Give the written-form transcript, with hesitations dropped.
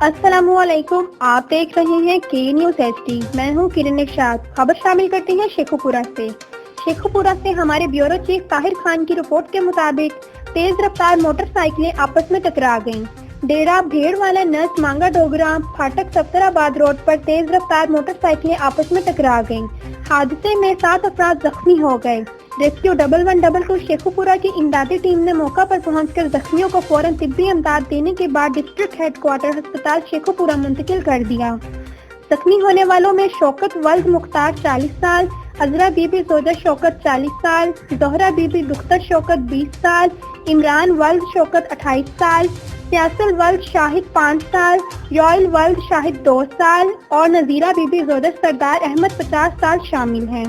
السلام علیکم، آپ دیکھ رہے ہیں کے نیوز ایچ ڈی۔ میں ہوں کرن ارشاد۔ خبر شامل کرتے ہیں شیخو پورہ سے۔ شیخو پورہ سے ہمارے بیورو چیف طاہر خان کی رپورٹ کے مطابق تیز رفتار موٹر سائیکلیں آپس میں ٹکرا گئیں۔ ڈیرہ بھیڑ والا نس مانگا ڈوگرا پھاٹک سفتر آباد روڈ پر تیز رفتار موٹر سائیکلیں آپس میں ٹکرا گئیں۔ حادثے میں 7 افراد زخمی ہو گئے۔ ریسکیو 1122 شیخو پورہ کی امدادی ٹیم نے موقع پر پہنچ کر زخمیوں کو فوراً طبی امداد دینے کے بعد ڈسٹرکٹ ہیڈ کوارٹر ہسپتال شیخو پورہ منتقل کر دیا۔ زخمی ہونے والوں میں شوکت ولد مختار 40 سال، عذرا بی بی زوجہ شوکت 40 سال، زہرا بی بی دختر شوکت 20 سال، عمران ولد شوکت 28 سال، سیاسل ولد شاہد 5 سال، یوئل ولد شاہد 2 سال اور نذیرہ بی بی زوجہ سردار احمد 50 سال شامل ہیں۔